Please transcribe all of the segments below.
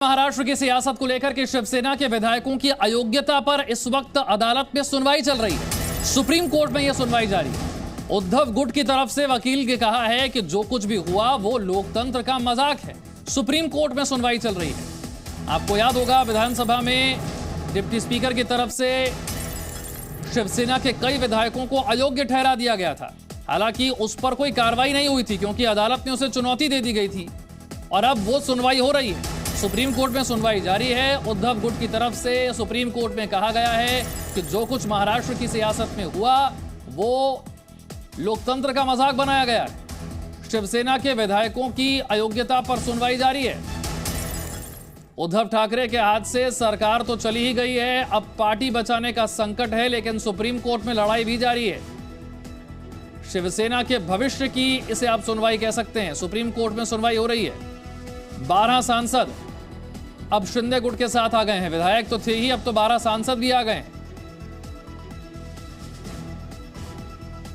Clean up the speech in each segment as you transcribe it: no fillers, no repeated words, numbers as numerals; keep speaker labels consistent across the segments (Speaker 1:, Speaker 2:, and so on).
Speaker 1: महाराष्ट्र की सियासत को लेकर के शिवसेना के विधायकों की अयोग्यता पर इस वक्त अदालत में सुनवाई चल रही है। सुप्रीम कोर्ट में यह सुनवाई जारी है। उद्धव गुट की तरफ से वकील ने कहा है कि जो कुछ भी हुआ वो लोकतंत्र का मजाक है। सुप्रीम कोर्ट में सुनवाई चल रही है। आपको याद होगा विधानसभा में डिप्टी स्पीकर की तरफ से शिवसेना के कई विधायकों को अयोग्य ठहरा दिया गया था। हालांकि उस पर कोई कार्रवाई नहीं हुई थी क्योंकि अदालत ने उसे चुनौती दे दी गई थी और अब वो सुनवाई हो रही है। सुप्रीम कोर्ट में सुनवाई जारी है। उद्धव गुट की तरफ से सुप्रीम कोर्ट में कहा गया है कि जो कुछ महाराष्ट्र की सियासत में हुआ वो लोकतंत्र का मजाक बनाया गया है। शिवसेना के विधायकों की अयोग्यता पर सुनवाई जारी है। उद्धव ठाकरे के हाथ से सरकार तो चली ही गई है, अब पार्टी बचाने का संकट है, लेकिन सुप्रीम कोर्ट में लड़ाई भी जारी है। शिवसेना के भविष्य की इसे आप सुनवाई कह सकते हैं। सुप्रीम कोर्ट में सुनवाई हो रही है। 12 सांसद अब शिंदे गुट के साथ आ गए हैं। विधायक तो थे ही, अब तो 12 सांसद भी आ गए हैं।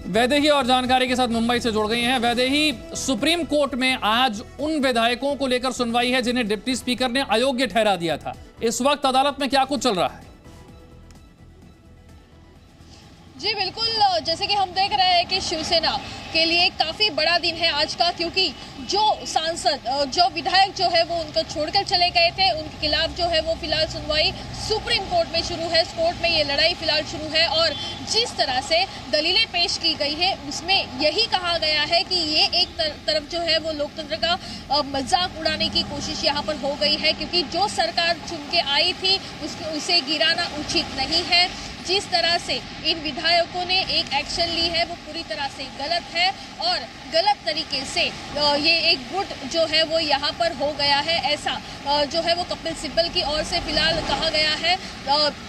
Speaker 1: वैदेही और जानकारी के साथ मुंबई से जुड़ गई हैं। वैदेही, सुप्रीम कोर्ट में आज उन विधायकों को लेकर सुनवाई है जिन्हें डिप्टी स्पीकर ने अयोग्य ठहरा दिया था। इस वक्त अदालत में क्या कुछ चल रहा है?
Speaker 2: जी बिल्कुल, जैसे कि हम देख रहे हैं कि शिवसेना के लिए काफी बड़ा दिन है आज का, क्योंकि जो सांसद जो विधायक जो है वो उनको छोड़कर चले गए थे, उनके खिलाफ जो है वो फिलहाल सुनवाई सुप्रीम कोर्ट में शुरू है। कोर्ट में ये लड़ाई फिलहाल शुरू है और जिस तरह से दलीलें पेश की गई है उसमें यही कहा गया है कि ये एक तरफ जो है वो लोकतंत्र का मजाक उड़ाने की कोशिश यहाँ पर हो गई है, क्योंकि जो सरकार चुन के आई थी उसे गिराना उचित नहीं है। जिस तरह से इन विधायकों ने एक एक्शन ली है वो पूरी तरह से गलत है और गलत तरीके से ये एक गुट जो है वो यहाँ पर हो गया है, ऐसा जो है वो कपिल सिब्बल की ओर से फिलहाल कहा गया है।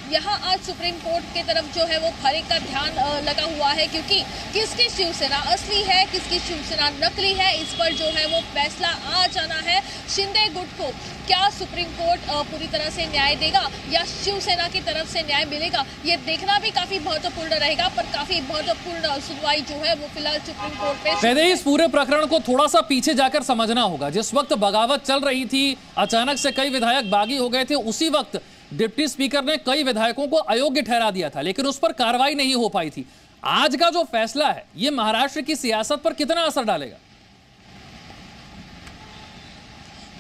Speaker 2: यहाँ आज सुप्रीम कोर्ट की तरफ जो है वो हर एक का ध्यान लगा हुआ है, क्योंकि किसकी शिवसेना असली है, किसकी शिवसेना नकली है, इस पर जो है वो फैसला आ जाना है। शिंदे गुट को क्या सुप्रीम कोर्ट पूरी तरह से न्याय देगा या शिवसेना की तरफ से न्याय मिलेगा, ये देखना भी काफी महत्वपूर्ण रहेगा। पर काफी महत्वपूर्ण सुनवाई जो है वो फिलहाल सुप्रीम कोर्ट पे।
Speaker 1: वैसे इस पूरे प्रकरण को थोड़ा सा पीछे जाकर समझना होगा। जिस वक्त बगावत चल रही थी, अचानक से कई विधायक बागी हो गए थे, उसी वक्त डिप्टी स्पीकर ने कई विधायकों को अयोग्य ठहरा दिया था, लेकिन उस पर कार्रवाई नहीं हो पाई थी। आज का जो फैसला है ये महाराष्ट्र की सियासत पर कितना असर डालेगा?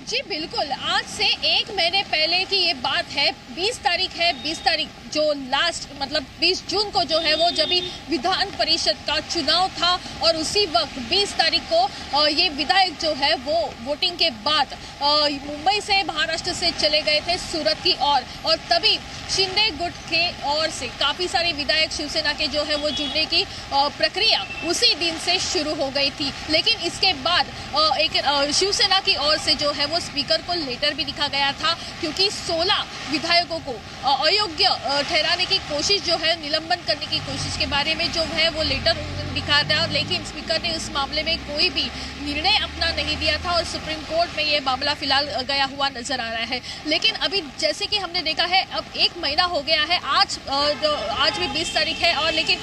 Speaker 2: जी बिल्कुल, आज से 1 महीने पहले की ये बात है। 20 तारीख है, 20 तारीख जो लास्ट मतलब 20 जून को जो है वो जब भी विधान परिषद का चुनाव था और उसी वक्त 20 तारीख को ये विधायक जो है वो वोटिंग के बाद मुंबई से महाराष्ट्र से चले गए थे सूरत की ओर और तभी शिंदे गुट के ओर से काफी सारे विधायक शिवसेना के जो है वो जुड़ने की प्रक्रिया उसी दिन से शुरू हो गई थी। लेकिन इसके बाद एक शिवसेना की ओर से जो है वो स्पीकर को लेटर भी लिखा गया था, क्योंकि 16 विधायकों को अयोग्य ठहराने की कोशिश जो है, निलंबन करने की कोशिश के बारे में जो है वो लेटर लिखा था, लेकिन स्पीकर ने उस मामले में कोई भी निर्णय अपना नहीं दिया था और सुप्रीम कोर्ट में ये मामला फिलहाल गया हुआ नजर आ रहा है। लेकिन अभी जैसे कि हमने देखा है, अब 1 महीना हो गया है। आज भी 20 तारीख है और लेकिन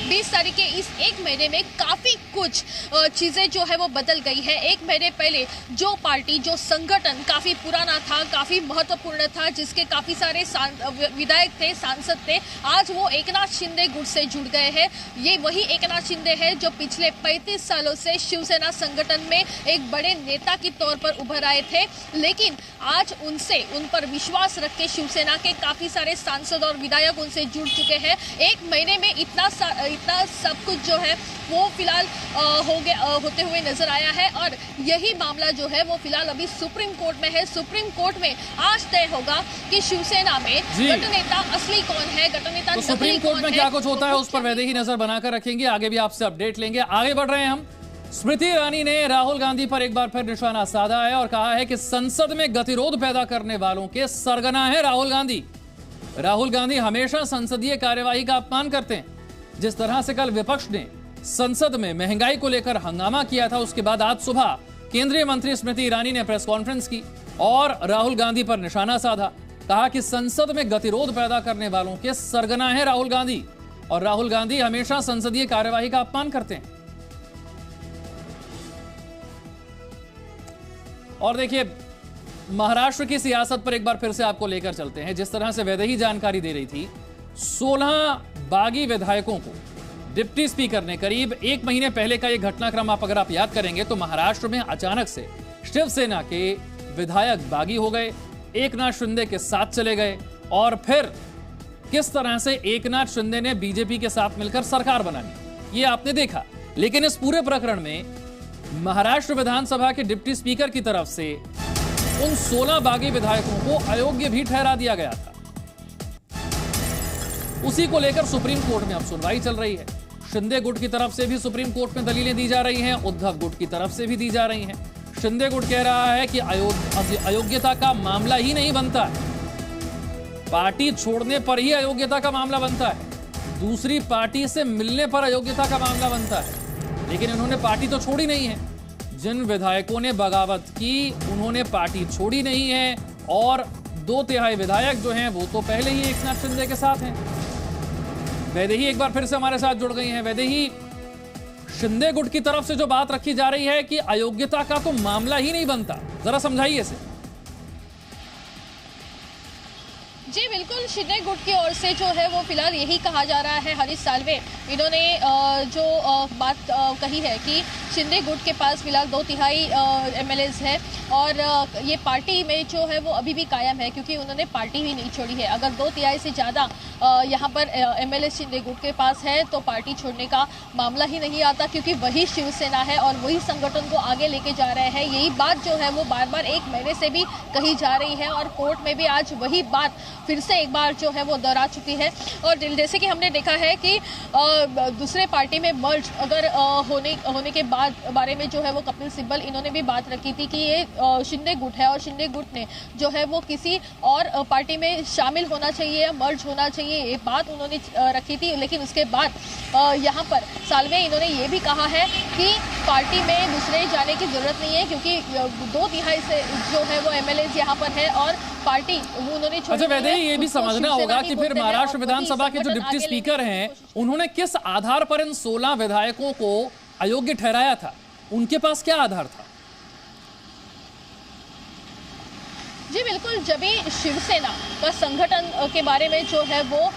Speaker 2: 20 तारीख के इस 1 महीने में काफी कुछ चीजें जो है वो बदल गई है। 1 महीने पहले जो पार्टी, जो संगठन काफी पुराना था, काफी महत्वपूर्ण था, जिसके काफी सारे विधायक थे, सांसद थे, आज वो एकनाथ शिंदे गुट से जुड़ गए हैं। ये वही एकनाथ शिंदे है जो पिछले 35 सालों से शिवसेना संगठन में एक बड़े नेता के तौर पर उभर आए थे, लेकिन आज उन पर विश्वास रख के शिवसेना के काफी सारे सांसद और विधायक उनसे जुड़ चुके हैं। 1 महीने में इतना सब कुछ जो है वो फिलहाल होते हुए नजर आया है और यही मामला जो है वो फिलहाल अभी सुप्रीम कोर्ट में है। सुप्रीम कोर्ट में आज तय होगा कि शिवसेना में गठनेता असली कौन है, गठनेता
Speaker 1: तो सुप्रीम कोर्ट में क्या कुछ होता है उस पर वैदेही नजर बनाकर रखेंगे। आगे भी आपसे अपडेट लेंगे। आगे बढ़ रहे हैं हम। स्मृति ईरानी ने राहुल गांधी पर एक बार फिर निशाना साधा है और कहा है कि संसद में गतिरोध पैदा करने वालों के सरगना है राहुल गांधी। राहुल गांधी हमेशा संसदीय कार्यवाही का अपमान करते हैं। जिस तरह से कल विपक्ष ने संसद में महंगाई को लेकर हंगामा किया था, उसके बाद आज सुबह केंद्रीय मंत्री स्मृति ईरानी ने प्रेस कॉन्फ्रेंस की और राहुल गांधी पर निशाना साधा। कहा कि संसद में गतिरोध पैदा करने वालों के सरगना है राहुल गांधी और राहुल गांधी हमेशा संसदीय कार्यवाही का अपमान करते हैं। और देखिए महाराष्ट्र की सियासत पर एक बार फिर से आपको लेकर चलते हैं। जिस तरह से वैदेही जानकारी दे रही थी, 16 बागी विधायकों को डिप्टी स्पीकर ने करीब 1 महीने पहले का ये घटनाक्रम अगर आप याद करेंगे तो महाराष्ट्र में अचानक से शिवसेना के विधायक बागी हो गए, एकनाथ शिंदे के साथ चले गए और फिर किस तरह से एकनाथ शिंदे ने बीजेपी के साथ मिलकर सरकार बनाई, ये आपने देखा। लेकिन इस पूरे प्रकरण में महाराष्ट्र विधानसभा के डिप्टी स्पीकर की तरफ से उन 16 बागी विधायकों को अयोग्य भी ठहरा दिया गया था। उसी को लेकर सुप्रीम कोर्ट में अब सुनवाई चल रही है। शिंदे गुट की तरफ से भी सुप्रीम कोर्ट में दलीलें दी जा रही हैं, उद्धव गुट की तरफ से भी दी जा रही हैं। शिंदे गुट कह रहा है कि अयोग्यता का मामला ही नहीं बनता है, पार्टी छोड़ने पर ही अयोग्यता का मामला बनता है, दूसरी पार्टी से मिलने पर अयोग्यता का मामला बनता है। लेकिन इन्होंने पार्टी तो छोड़ी नहीं है। जिन विधायकों ने बगावत की उन्होंने पार्टी छोड़ी नहीं है और 2/3 विधायक जो हैं वो तो पहले ही एकनाथ शिंदे के साथ हैं। वैदेही एक बार फिर से हमारे साथ जुड़ गई हैं। वैदेही, शिंदे गुट की तरफ से जो बात रखी जा रही है कि अयोग्यता का तो मामला ही नहीं बनता, जरा समझाइए इसे।
Speaker 2: जी बिल्कुल, शिंदे गुट की ओर से जो है वो फिलहाल यही कहा जा रहा है। हरीश साल्वे इन्होंने जो बात कही है कि शिंदे गुट के पास फिलहाल 2/3 एमएलएज है और ये पार्टी में जो है वो अभी भी कायम है क्योंकि उन्होंने पार्टी ही नहीं छोड़ी है। अगर 2/3 से ज़्यादा यहाँ पर एमएलए शिंदे गुट के पास है तो पार्टी छोड़ने का मामला ही नहीं आता क्योंकि वही शिवसेना है और वही संगठन को आगे लेके जा रहे हैं। यही बात जो है वो बार बार 1 महीने से भी कही जा रही है और कोर्ट में भी आज वही बात फिर से एक बार जो है वो दोहरा चुकी है। और जैसे कि हमने देखा है कि दूसरे पार्टी में मर्ज अगर होने के बारे में जो है वो कपिल सिब्बल इन्होंने भी बात रखी थी कि ये शिंदे गुट है और शिंदे गुट ने जो है वो किसी और पार्टी में शामिल होना चाहिए या मर्ज होना चाहिए, ये बात उन्होंने रखी थी। लेकिन उसके बाद यहाँ पर साल्वे इन्होंने ये भी कहा है कि पार्टी में दूसरे जाने की जरूरत नहीं है क्योंकि 2/3 से जो है वो एमएलए यहाँ पर है और पार्टी उन्होंने
Speaker 1: अच्छा वैदेही, ये भी समझना होगा कि फिर महाराष्ट्र विधानसभा के जो डिप्टी स्पीकर हैं उन्होंने किस आधार पर इन 16 विधायकों को अयोग्य ठहराया था, उनके पास क्या आधार था?
Speaker 2: जी बिल्कुल, जब भी शिवसेना का संगठन के बारे में जो है वो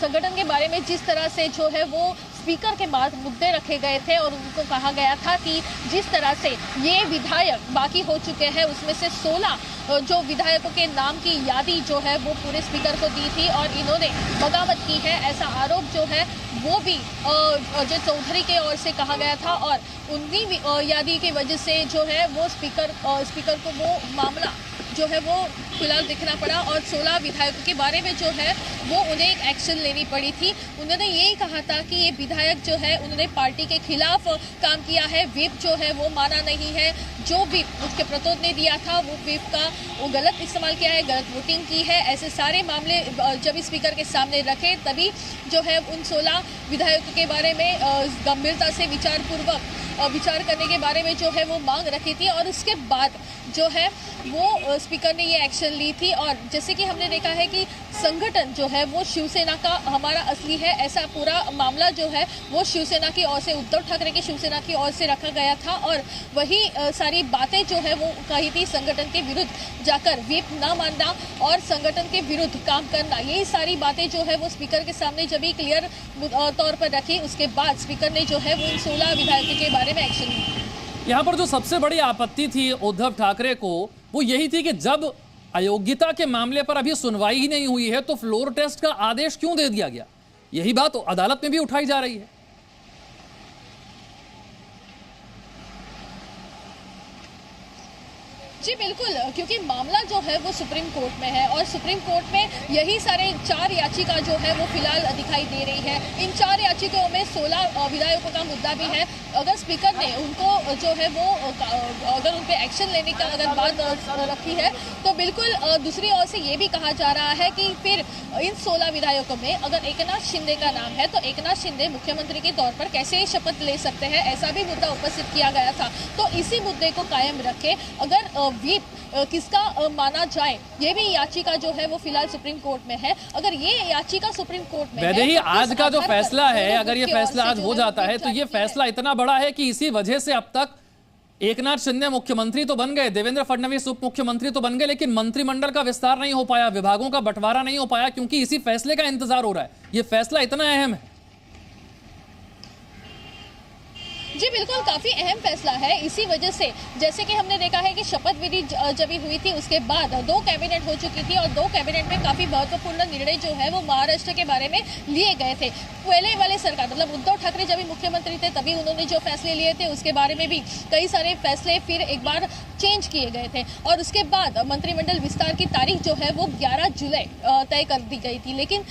Speaker 2: संगठन के बारे में जिस तरह से जो है वो स्पीकर के बाद मुद्दे रखे गए थे और उनको कहा गया था कि जिस तरह से ये विधायक बाकी हो चुके हैं उसमें से 16 जो विधायकों के नाम की यादी जो है वो पूरे स्पीकर को दी थी और इन्होंने बगावत की है, ऐसा आरोप जो है वो भी अजय चौधरी के ओर से कहा गया था और उन्हीं यादी की वजह से जो है वो स्पीकर को वो मामला जो है वो फिलहाल देखना पड़ा और 16 विधायकों के बारे में जो है वो उन्हें एक एक्शन लेनी पड़ी थी। उन्होंने यही कहा था कि ये विधायक जो है उन्होंने पार्टी के खिलाफ काम किया है, व्हिप जो है वो माना नहीं है, जो भी उसके प्रतोद ने दिया था वो व्हिप का वो गलत इस्तेमाल किया है, गलत वोटिंग की है। ऐसे सारे मामले जब स्पीकर के सामने रखे तभी जो है उन 16 विधायकों के बारे में गंभीरता से विचार करने के बारे में जो है वो मांग रखी थी और उसके बाद जो है वो स्पीकर ने ये एक्शन ली थी। और जैसे कि हमने देखा है कि संगठन जो है वो शिवसेना का हमारा असली है, ऐसा पूरा मामला जो है वो शिवसेना की ओर से, उद्धव ठाकरे की शिवसेना की ओर से रखा गया था और वही सारी बातें जो है वो कही थी संगठन के विरुद्ध जाकर व्हिप न मानना और संगठन के विरुद्ध काम करना, यही सारी बातें जो है वो स्पीकर के सामने जब ही क्लियर तौर पर रखी उसके बाद स्पीकर ने जो है वो इन 16 विधायकों के बारे में एक्शन लिया।
Speaker 1: यहाँ पर जो सबसे बड़ी आपत्ति थी उद्धव ठाकरे को वो यही थी कि जब अयोग्यता के मामले पर अभी सुनवाई ही नहीं हुई है तो फ्लोर टेस्ट का आदेश क्यों दे दिया गया, यही बात अदालत में भी उठाई जा रही है।
Speaker 2: जी बिल्कुल, क्योंकि मामला जो है वो सुप्रीम कोर्ट में है और सुप्रीम कोर्ट में यही सारे 4 याचिका जो है वो फिलहाल दिखाई दे रही है। इन 4 याचिकाओं में 16 विधायकों का मुद्दा भी है। अगर स्पीकर ने उनको जो है वो अगर उन पर एक्शन लेने का अगर बात रखी है तो बिल्कुल दूसरी ओर से ये भी कहा जा रहा है कि फिर इन 16 विधायकों में अगर एकनाथ शिंदे का नाम है तो एकनाथ शिंदे मुख्यमंत्री के तौर पर कैसे शपथ ले सकते हैं, ऐसा भी मुद्दा उपस्थित किया गया था। तो इसी मुद्दे को कायम रखे अगर व्हिप किसका माना जाए, ये भी याचिका जो है वो फिलहाल सुप्रीम कोर्ट में है। अगर ये याचिका सुप्रीम कोर्ट में
Speaker 1: वैदेही, आज का जो फैसला है, अगर ये फैसला आज हो जाता है तो ये फैसला इतना बड़ा है कि इसी वजह से अब तक एकनाथ शिंदे मुख्यमंत्री तो बन गए, देवेंद्र फडणवीस उप मुख्यमंत्री तो बन गए, लेकिन मंत्रिमंडल का विस्तार नहीं हो पाया, विभागों का बंटवारा नहीं हो पाया, क्योंकि इसी फैसले का इंतजार हो रहा है। यह फैसला इतना अहम है।
Speaker 2: जी बिल्कुल, काफी अहम फैसला है। इसी वजह से जैसे कि हमने देखा है कि शपथ विधि जब हुई थी उसके बाद 2 कैबिनेट हो चुकी थी और 2 कैबिनेट में काफी महत्वपूर्ण निर्णय जो है वो महाराष्ट्र के बारे में लिए गए थे। पहले वाले सरकार मतलब उद्धव ठाकरे जब मुख्यमंत्री थे तभी उन्होंने जो फैसले लिए थे उसके बारे में भी कई सारे फैसले फिर एक बार चेंज किए गए थे और उसके बाद मंत्रिमंडल विस्तार की तारीख जो है वो 11 जुलाई तय कर दी गई थी। लेकिन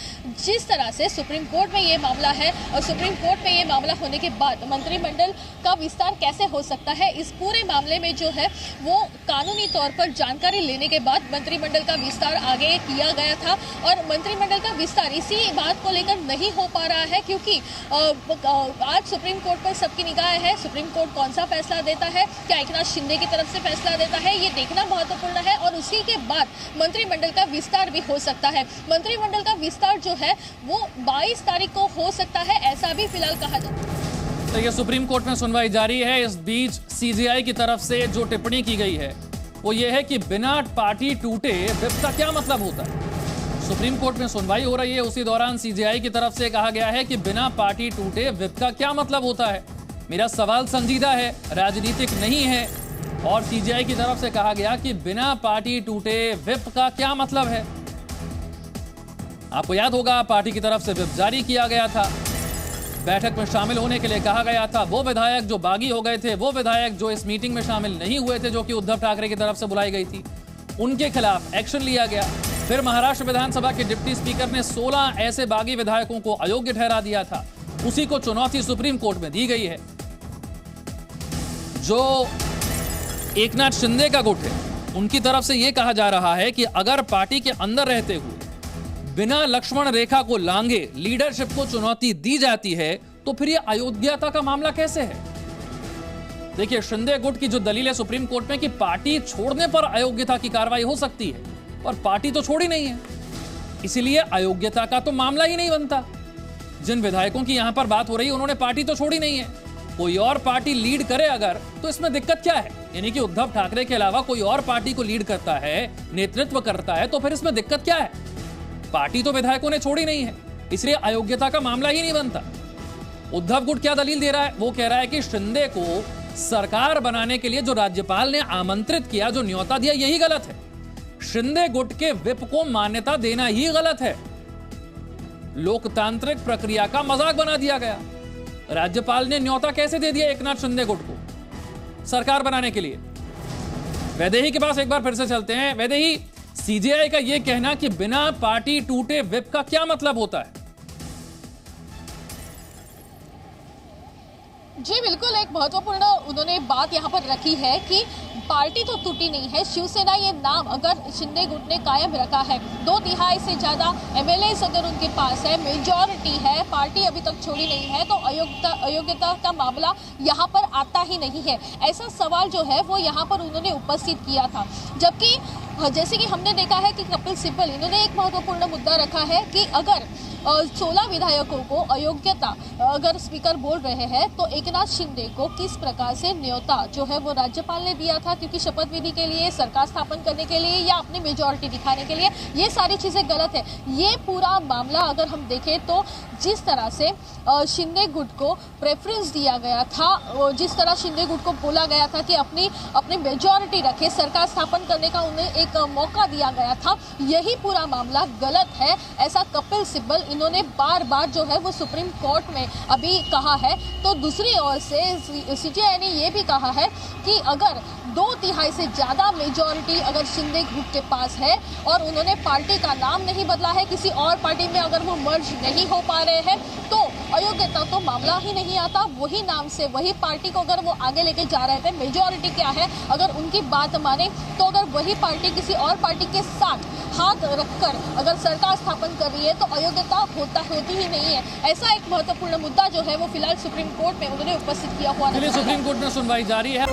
Speaker 2: जिस तरह से सुप्रीम कोर्ट में ये मामला है और सुप्रीम कोर्ट में ये मामला होने के बाद मंत्रिमंडल का विस्तार कैसे हो सकता है, इस पूरे मामले में जो है वो कानूनी तौर पर जानकारी लेने के बाद मंत्रिमंडल का विस्तार आगे किया गया था। और मंत्रिमंडल का विस्तार इसी बात को लेकर नहीं हो पा रहा है क्योंकि आज सुप्रीम कोर्ट पर सबकी निगाह है। सुप्रीम कोर्ट कौन सा फैसला देता है, क्या एकनाथ शिंदे की तरफ से फैसला देता है, ये देखना महत्वपूर्ण है और उसी के बाद मंत्रिमंडल का विस्तार भी हो सकता है। मंत्रिमंडल का विस्तार जो है वो 22 तारीख को हो सकता है, ऐसा भी फिलहाल कहा जाता है।
Speaker 1: तो ये सुप्रीम कोर्ट में सुनवाई जारी है। इस बीच सीजेआई की तरफ से जो टिप्पणी की गई है वो ये है कि बिना पार्टी टूटे विप का क्या मतलब होता है। सुप्रीम कोर्ट में सुनवाई हो रही है, उसी दौरान सीजेआई की तरफ से कहा गया है कि बिना पार्टी टूटे विप का क्या मतलब होता है। मेरा सवाल संजीदा है, राजनीतिक नहीं है। और सीजेआई की तरफ से कहा गया कि बिना पार्टी टूटे विप का क्या मतलब है। आपको याद होगा पार्टी की तरफ से विप जारी किया गया था, बैठक में शामिल होने के लिए कहा गया था। वो विधायक जो बागी हो गए थे, वो विधायक जो इस मीटिंग में शामिल नहीं हुए थे, जो कि उद्धव ठाकरे की तरफ से बुलाई गई थी, उनके खिलाफ एक्शन लिया गया। फिर महाराष्ट्र विधानसभा के डिप्टी स्पीकर ने 16 ऐसे बागी विधायकों को अयोग्य ठहरा दिया था। उसी को चुनौती सुप्रीम कोर्ट में दी गई है। जो एकनाथ शिंदे का गुट है, उनकी तरफ से यह कहा जा रहा है कि अगर पार्टी के अंदर रहते हुए बिना लक्ष्मण रेखा को लांगे लीडरशिप को चुनौती दी जाती है तो फिर यह अयोग्यता का मामला कैसे है। देखिए, शिंदे गुट की जो दलील है सुप्रीम कोर्ट में कि पार्टी छोड़ने पर अयोग्यता की कार्रवाई हो सकती है, और पार्टी तो छोड़ी नहीं है, इसीलिए अयोग्यता का तो मामला ही नहीं बनता। जिन विधायकों की यहां पर बात हो रही है उन्होंने पार्टी तो छोड़ी नहीं है। कोई और पार्टी लीड करे अगर, तो इसमें दिक्कत क्या है। यानी कि उद्धव ठाकरे के अलावा कोई और पार्टी को लीड करता है, नेतृत्व करता है, तो फिर इसमें दिक्कत क्या है। पार्टी तो विधायकों ने छोड़ी नहीं है, इसलिए अयोग्यता का मामला ही नहीं बनता। उद्धव गुट क्या दलील दे रहा है, वो कह रहा है कि शिंदे को सरकार बनाने के लिए जो राज्यपाल ने आमंत्रित किया, जो न्योता दिया, यही गलत है। शिंदे गुट के विप को मान्यता देना ही गलत है। लोकतांत्रिक प्रक्रिया का मजाक बना दिया गया। राज्यपाल ने न्योता कैसे दे दिया एकनाथ शिंदे गुट को सरकार बनाने के लिए। वैदेही के पास एक बार फिर से चलते हैं। वैदेही, सीजेआई का यह कहना कि बिना पार्टी टूटे विप का क्या मतलब होता है।
Speaker 2: जी बिल्कुल, एक महत्वपूर्ण उन्होंने बात यहाँ पर रखी है कि पार्टी तो टूटी नहीं है। शिवसेना ये नाम अगर शिंदे गुट ने कायम रखा है, 2/3 से ज्यादा एमएलएस अगर उनके पास है, मेजॉरिटी है, पार्टी अभी तक छोड़ी नहीं है, तो अयोग्यता का मामला यहाँ पर आता ही नहीं है। ऐसा सवाल जो है वो यहाँ पर उन्होंने उपस्थित किया था। जबकि जैसे कि हमने देखा है कि कपिल सिब्बल, इन्होंने एक महत्वपूर्ण मुद्दा रखा है कि अगर 16 विधायकों को अयोग्यता अगर स्पीकर बोल रहे हैं तो एकनाथ शिंदे को किस प्रकार से न्योता जो है वो राज्यपाल ने दिया था, क्योंकि शपथ विधि के लिए, सरकार स्थापन करने के लिए या अपनी मेजॉरिटी दिखाने के लिए, ये सारी चीजें गलत है। ये पूरा मामला अगर हम देखें तो जिस तरह से शिंदे गुट को प्रेफरेंस दिया गया था, जिस तरह शिंदे गुट को बोला गया था कि अपनी मेजॉरिटी रखे, सरकार स्थापन करने का उन्हें एक मौका दिया गया था, यही पूरा मामला गलत है। ऐसा कपिल सिब्बल इन्होंने बार बार जो है वो सुप्रीम कोर्ट में अभी कहा है। तो दूसरी ओर से सीजेआई ने ये भी कहा है कि अगर 2/3 से ज्यादा मेजॉरिटी अगर शिंदे गुट के पास है और उन्होंने पार्टी का नाम नहीं बदला है, किसी और पार्टी में अगर वो मर्ज नहीं हो पा रहे हैं, तो अयोग्यता तो मामला ही नहीं आता। वही नाम से वही पार्टी को अगर वो आगे लेके जा रहे थे, मेजॉरिटी क्या है अगर उनकी बात माने, तो अगर वही पार्टी किसी और पार्टी के साथ हाथ रखकर अगर सरकार स्थापन कर रही है तो अयोग्यता होती ही नहीं है। ऐसा एक महत्वपूर्ण मुद्दा जो है वो फिलहाल सुप्रीम कोर्ट में उन्होंने उपस्थित किया हुआ है।
Speaker 1: सुप्रीम कोर्ट में सुनवाई जारी है।